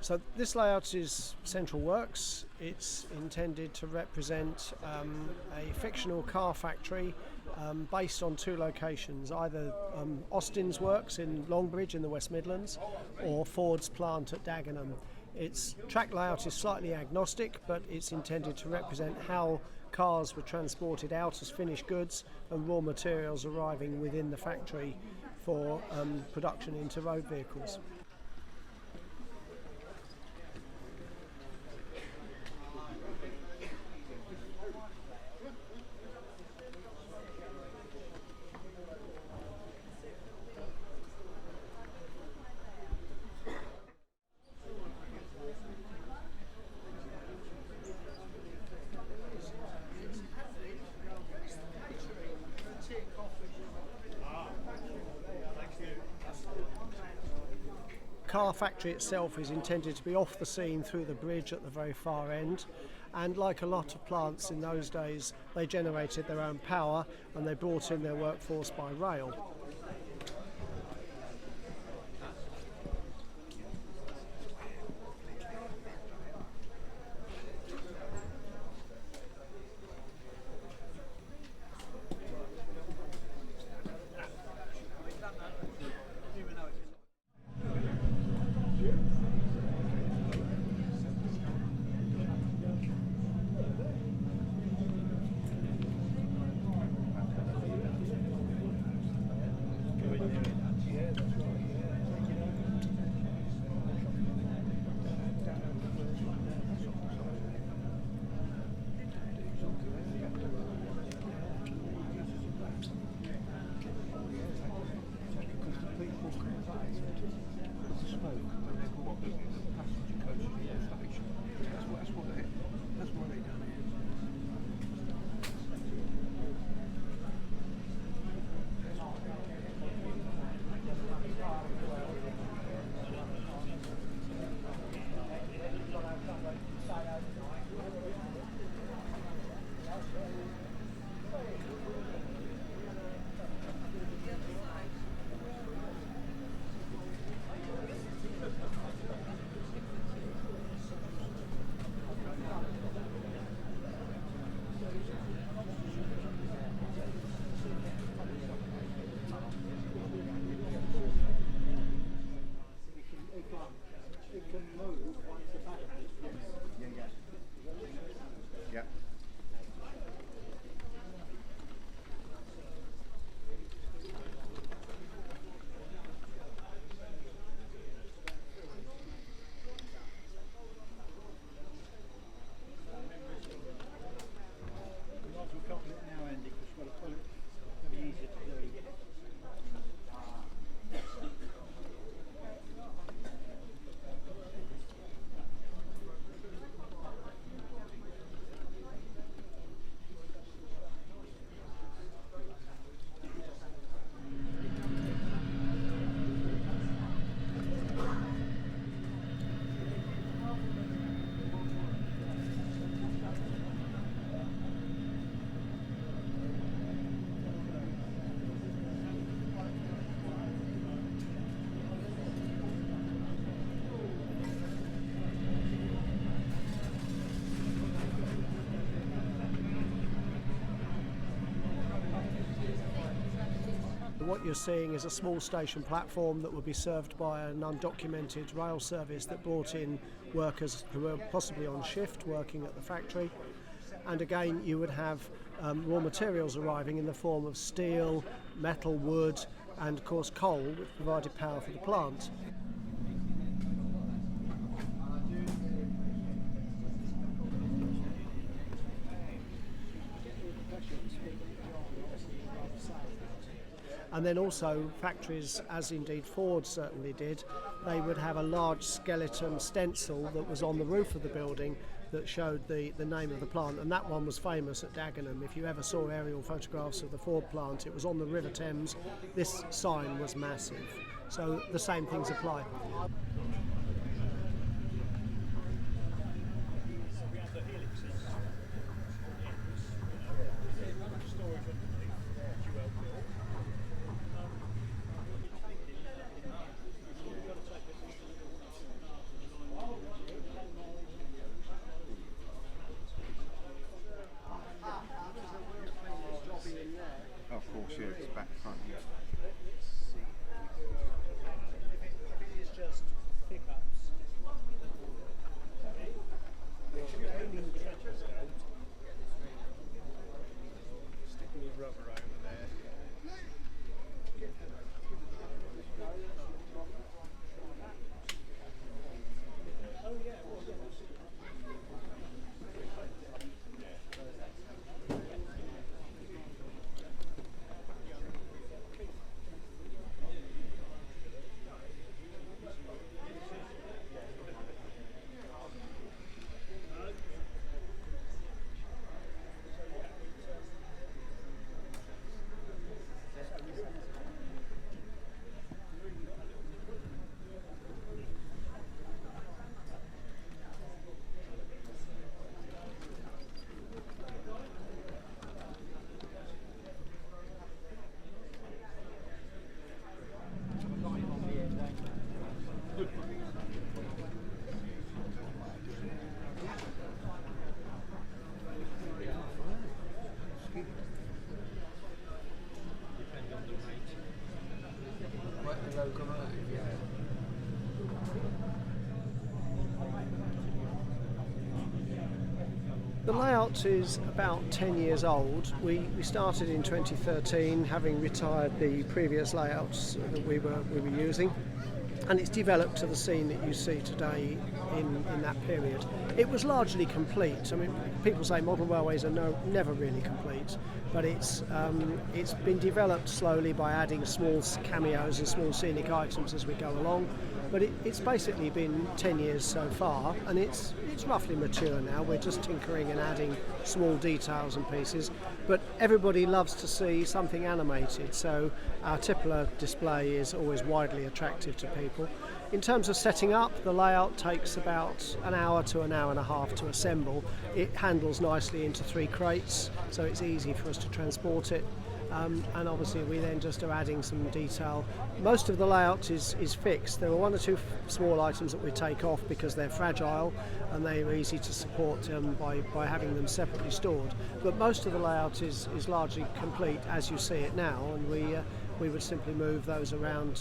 So this layout is Central Works. It's intended to represent a fictional car factory based on two locations, either Austin's works in Longbridge in the West Midlands or Ford's plant at Dagenham. Its track layout is slightly agnostic, but it's intended to represent how cars were transported out as finished goods and raw materials arriving within the factory for production into road vehicles. Car factory itself is intended to be off the scene through the bridge at the very far end, and like a lot of plants in those days, they generated their own power and they brought in their workforce by rail. What you're seeing is a small station platform that would be served by an undocumented rail service that brought in workers who were possibly on shift working at the factory. And again, you would have raw materials arriving in the form of steel, metal, wood, and of course coal, which provided power for the plant. And then also factories, as indeed Ford certainly did, they would have a large skeleton stencil that was on the roof of the building that showed the name of the plant, and that one was famous at Dagenham. If you ever saw aerial photographs of the Ford plant, it was on the River Thames. This sign was massive. So the same things apply. The layout is about 10 years old. We started in 2013, having retired the previous layouts that we were using, and it's developed to the scene that you see today in that period. It was largely complete. I mean, people say model railways are never really complete, but it's been developed slowly by adding small cameos and small scenic items as we go along. But it's basically been 10 years so far, and it's roughly mature now. We're just tinkering and adding small details and pieces, but everybody loves to see something animated, so our Tippler display is always widely attractive to people. In terms of setting up, the layout takes about an hour to an hour and a half to assemble. It handles nicely into 3 crates, so it's easy for us to transport it. And obviously we then just are adding some detail. Most of the layout is fixed. There are 1 or 2 small items that we take off because they're fragile and they're easy to support by having them separately stored. But most of the layout is largely complete as you see it now, and we would simply move those around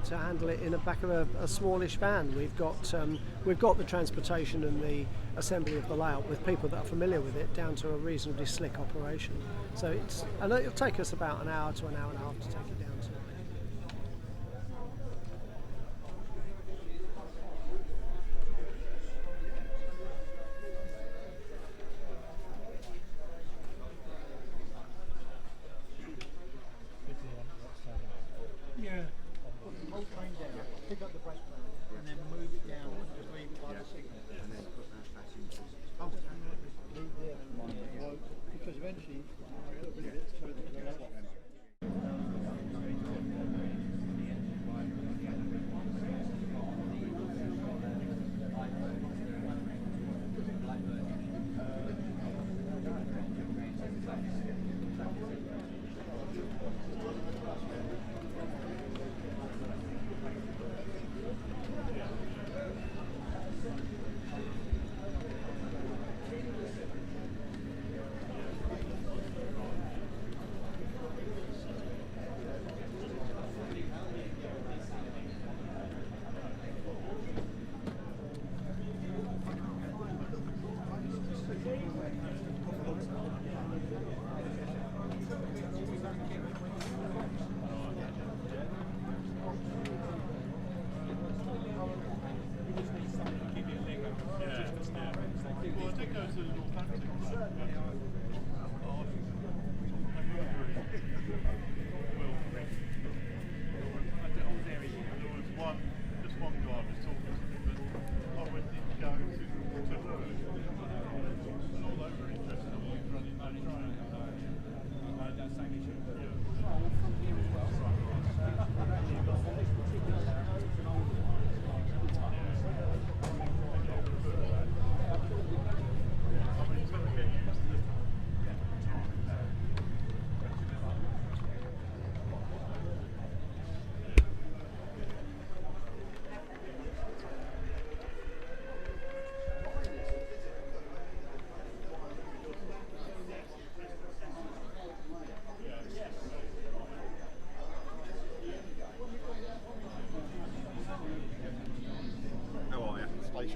to handle it in the back of a smallish van. We've got the transportation and the assembly of the layout with people that are familiar with it down to a reasonably slick operation. So it'll take us about an hour to an hour and a half to take it down to. Yeah. Put the whole train down, pick up the brake pad, and then move it down and just leave it by the signal. And then put that back into. Oh, Move there, because eventually it'll be a bit so that it goes up.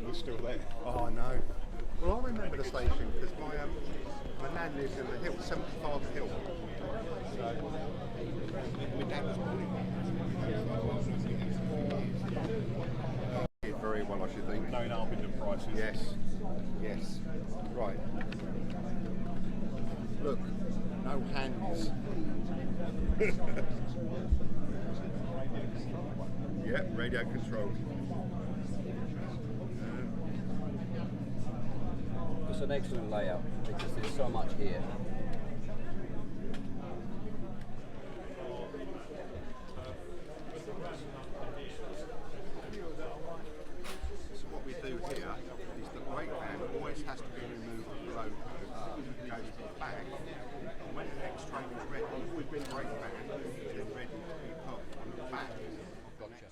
Was still there. Oh, I know. Well, I remember the station because my nan lives in the hill, 75 Hill. So my dad was born in very well, I should think. Knowing Albindon prices. Yes. Yes. Right. Look, no hands. Yep, radio controlled. It's an excellent layout because there's so much here. So what we do here is the brake van always has to be removed below goes to the back. And when the next train is ready, the brake van is ready to be put on the back. Gotcha.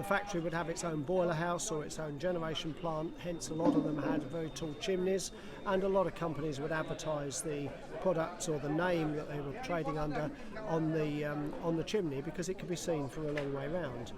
The factory would have its own boiler house or its own generation plant, hence a lot of them had very tall chimneys, and a lot of companies would advertise the products or the name that they were trading under on the chimney, because it could be seen from a long way round.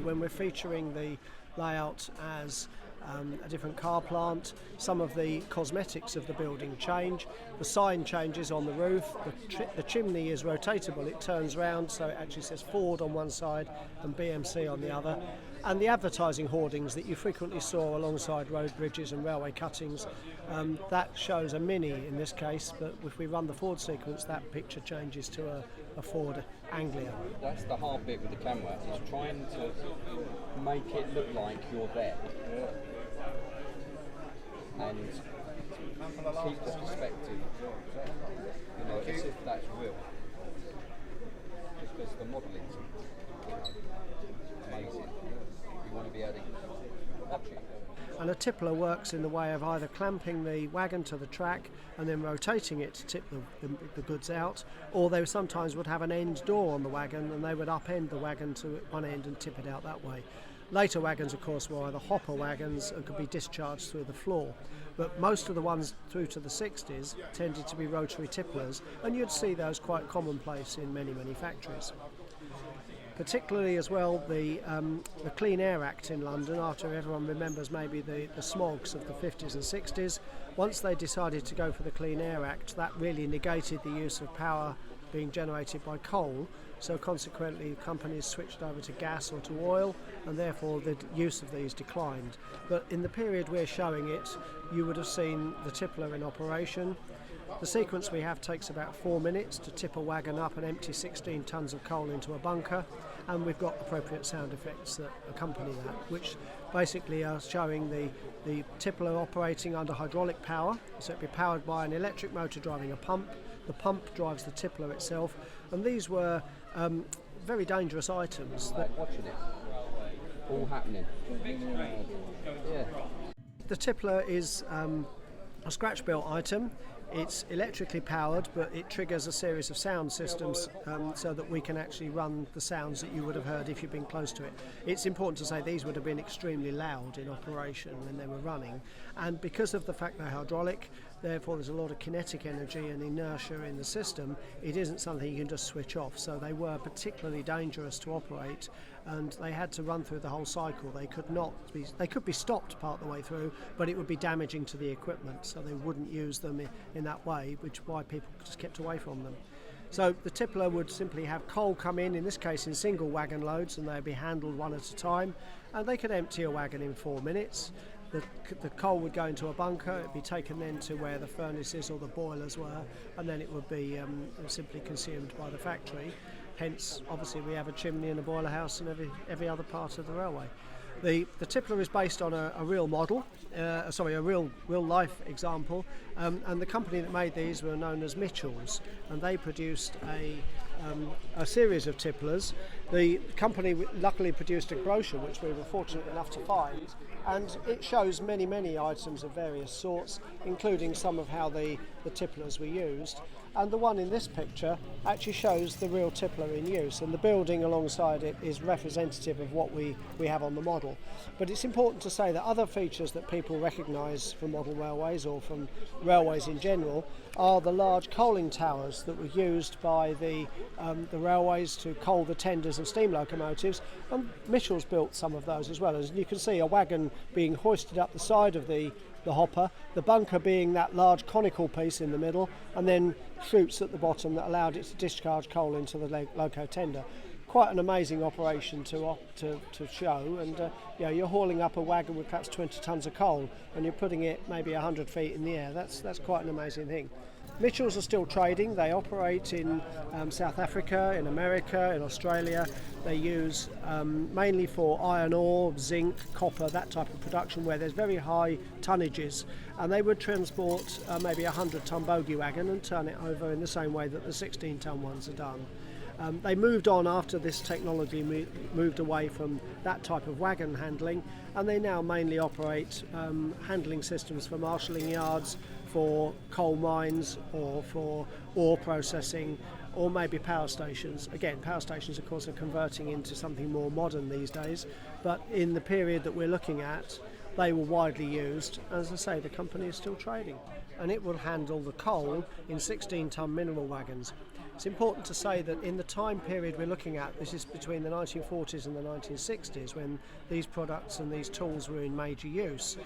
When we're featuring the layout as a different car plant, some of the cosmetics of the building change. The sign changes on the roof, the chimney is rotatable, it turns round so it actually says Ford on one side and BMC on the other. And the advertising hoardings that you frequently saw alongside road bridges and railway cuttings, that shows a Mini in this case, but if we run the Ford sequence, that picture changes to a Ford Anglia. That's the hard bit with the camera, is trying to make it look like you're there. And keep the perspective, you know, as if that's real. Because the modelling's, amazing. You want to be able to watch it. And a tippler works in the way of either clamping the wagon to the track and then rotating it to tip the goods out, or they sometimes would have an end door on the wagon and they would upend the wagon to one end and tip it out that way. Later wagons, of course, were either hopper wagons and could be discharged through the floor, but most of the ones through to the 60s tended to be rotary tipplers, and you'd see those quite commonplace in many factories. Particularly as well the Clean Air Act in London, after everyone remembers maybe the smogs of the 50s and 60s. Once they decided to go for the Clean Air Act, that really negated the use of power being generated by coal, so consequently companies switched over to gas or to oil, and therefore the use of these declined. But in the period we're showing it, you would have seen the tippler in operation. The sequence we have takes about 4 minutes to tip a wagon up and empty 16 tonnes of coal into a bunker, and we've got appropriate sound effects that accompany that, which basically are showing the tippler operating under hydraulic power, so it'd be powered by an electric motor driving a pump. The pump drives the tippler itself, and these were very dangerous items. Watching it, all happening. Yeah. The tippler is a scratch-built item. It's electrically powered, but it triggers a series of sound systems so that we can actually run the sounds that you would have heard if you'd been close to it. It's important to say these would have been extremely loud in operation when they were running, and because of the fact they're hydraulic, therefore there's a lot of kinetic energy and inertia in the system. It isn't something you can just switch off, so they were particularly dangerous to operate, and they had to run through the whole cycle. They could be stopped part of the way through, but it would be damaging to the equipment, so they wouldn't use them in that way, which is why people just kept away from them. So the tippler would simply have coal come in this case in single wagon loads, and they'd be handled one at a time, and they could empty a wagon in 4 minutes. The coal would go into a bunker, it'd be taken then to where the furnaces or the boilers were, and then it would be simply consumed by the factory. Hence, obviously, we have a chimney and a boiler house and every other part of the railway. The tippler is based on a real model, a real life example, and the company that made these were known as Mitchells, and they produced a series of tipplers. The company luckily produced a brochure, which we were fortunate enough to find, and it shows many items of various sorts, including some of how the tipplers were used. And the one in this picture actually shows the real tippler in use, and the building alongside it is representative of what we have on the model. But it's important to say that other features that people recognise from model railways or from railways in general are the large coaling towers that were used by the railways to coal the tenders and steam locomotives, and Mitchells built some of those as well. As you can see, a wagon being hoisted up the side of the hopper, the bunker being that large conical piece in the middle, and then chutes at the bottom that allowed it to discharge coal into the loco tender. Quite an amazing operation to show, and you're hauling up a wagon with perhaps 20 tonnes of coal, and you're putting it maybe 100 feet in the air. That's quite an amazing thing. Mitchells are still trading. They operate in South Africa, in America, in Australia. They use mainly for iron ore, zinc, copper, that type of production where there's very high tonnages. And they would transport maybe a 100-ton bogie wagon and turn it over in the same way that the 16-ton ones are done. They moved on after this technology moved away from that type of wagon handling, and they now mainly operate handling systems for marshalling yards, for coal mines, or for ore processing, or maybe power stations. Again, power stations of course are converting into something more modern these days, but in the period that we're looking at, they were widely used. As I say, the company is still trading, and it will handle the coal in 16-ton mineral wagons. It's important to say that in the time period we're looking at, this is between the 1940s and the 1960s, when these products and these tools were in major use.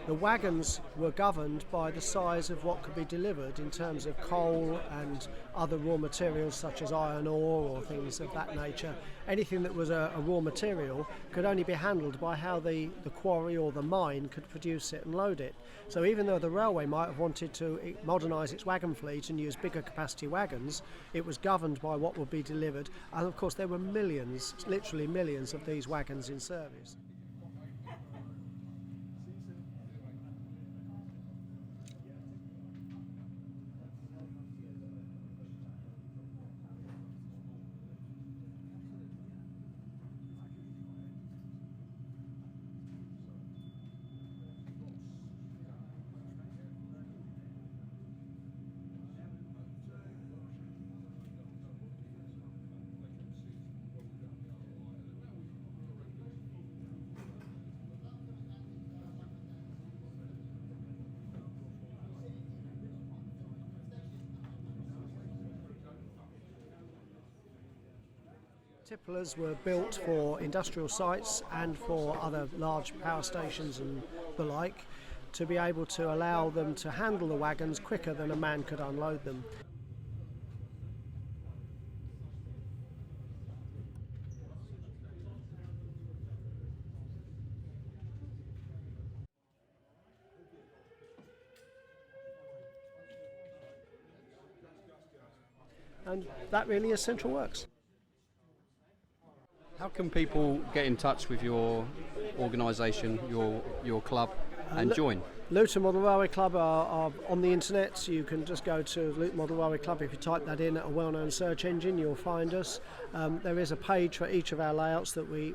The wagons were governed by the size of what could be delivered in terms of coal and other raw materials such as iron ore or things of that nature. Anything that was a raw material could only be handled by how the quarry or the mine could produce it and load it. So even though the railway might have wanted to modernise its wagon fleet and use bigger capacity wagons, it was governed by what would be delivered. And of course there were millions, literally millions of these wagons in service. Tipplers were built for industrial sites and for other large power stations and the like, to be able to allow them to handle the wagons quicker than a man could unload them. And that really is Central Works. How can people get in touch with your organisation, your club, and join? Luton Model Railway Club are on the internet. You can just go to Luton Model Railway Club. If you type that in at a well-known search engine, you'll find us. There is a page for each of our layouts that we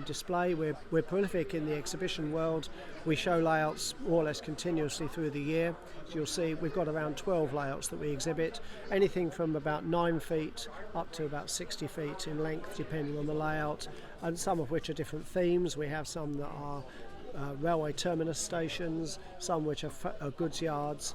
display. We're prolific in the exhibition world. We show layouts more or less continuously through the year. So you'll see we've got around 12 layouts that we exhibit, anything from about 9 feet up to about 60 feet in length, depending on the layout, and some of which are different themes. We have some that are railway terminus stations, some which are goods yards,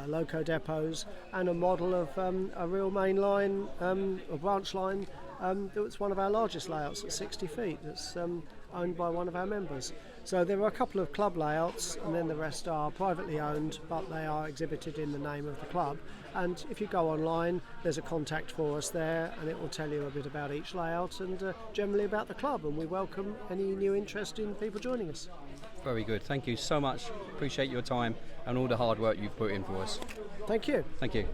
loco depots, and a model of a real main line, a branch line. That's one of our largest layouts at 60 feet. That's owned by one of our members. So there are a couple of club layouts, and then the rest are privately owned, but they are exhibited in the name of the club. And if you go online, there's a contact for us there, and it will tell you a bit about each layout and generally about the club. And we welcome any new interest in people joining us. Very good. Thank you so much. Appreciate your time and all the hard work you've put in for us. Thank you. Thank you.